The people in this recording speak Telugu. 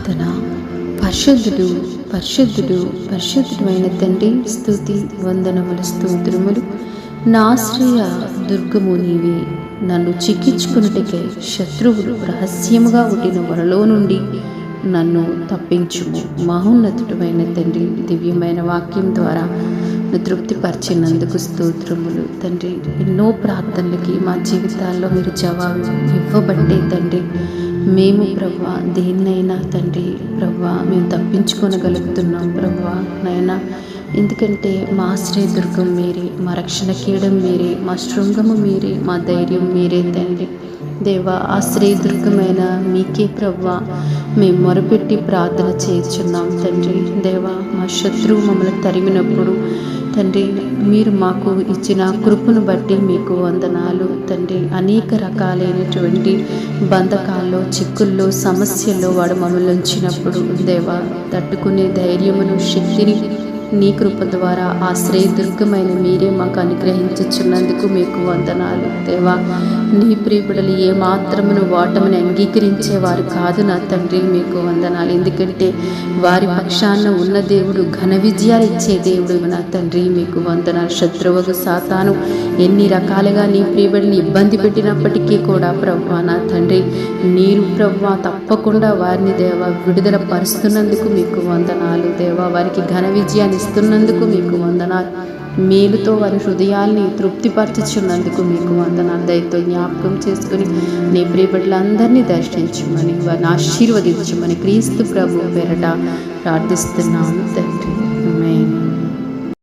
ప్రార్థన. పరిశుద్ధుడు పరిశుద్ధుడు పరిశుద్ధుడు అయిన తండ్రి, స్తుతి వందనములు స్తోత్రములు. నా ఆశ్రయ దుర్గము నీవే. నన్ను చిక్కించుకున్నటికై శత్రువులు రహస్యముగా ఉండిన వరలో నుండి నన్ను తప్పించుము. మహోన్నతుడైన తండ్రి, దివ్యమైన వాక్యం ద్వారా తృప్తిపరిచినందుకు స్తోత్రములు తండ్రి. ఎన్నో ప్రార్థనలకి మా జీవితాల్లో మీరు జవాబు ఇవ్వబట్టే తండ్రి మేము ప్రవ్వా దేన్నైనా తండ్రి ప్రవ్వా మేము తప్పించుకోనగలుగుతున్నాం ప్రవ్వా నైనా. ఎందుకంటే మా ఆశ్రయదుర్గం మీరే, మా రక్షణ కీడం మీరే, మా శృంగము మీరే, మా ధైర్యం మీరే తండ్రి. దేవా, ఆశ్రయదుర్గమైన మీకే ప్రవ్వా మేము మొరపెట్టి ప్రార్థన చేస్తున్నాం తండ్రి. దేవా, మా శత్రువు మమ్మల్ని తరిమినప్పుడు తండ్రి మీరు మాకు ఇచ్చిన కృపను బట్టి మీకు వందనాలు తండ్రి. అనేక రకాలైనటువంటి బంధకాల్లో, చిక్కుల్లో, సమస్యల్లో వాడు మమ్మల్ని ఉంచినప్పుడు దేవా తట్టుకునే ధైర్యమును, శక్తిని నీ కృప ద్వారా ఆశ్రయదుర్గమైన మీరే మాకు అనుగ్రహించుచున్నందుకు మీకు వందనాలు దేవా. నీ ప్రియబిడలు ఏ మాత్రమును ఓటమిని అంగీకరించేవారు కాదు నా తండ్రి, మీకు వందనాలు. ఎందుకంటే వారి పక్షాన ఉన్న దేవుడు ఘన విజయాలు ఇచ్చే దేవుడు నా తండ్రి, మీకు వందనాలు. శత్రువుకు సాతాను ఎన్ని రకాలుగా నీ ప్రియబిడని ఇబ్బంది పెట్టినప్పటికీ కూడా ప్రవ్వా నా తండ్రి నీరు ప్రవ్వా తప్పకుండా వారిని దేవా విడుదల పరుస్తున్నందుకు మీకు వందనాలు దేవా. వారికి ఘన విజయాన్ని ఇస్తున్నందుకు మీకు వందనాలు. మేలుతో వారి హృదయాల్ని తృప్తిపరచుచున్నందుకు మీకు వందనాలు. దయతో జ్ఞాపకం చేసుకుని నీ ప్రియబిడ్డలందరినీ దర్శించమని, వారిని ఆశీర్వదించమని క్రీస్తు ప్రభు పేరట ప్రార్థిస్తున్నాము తండ్రి.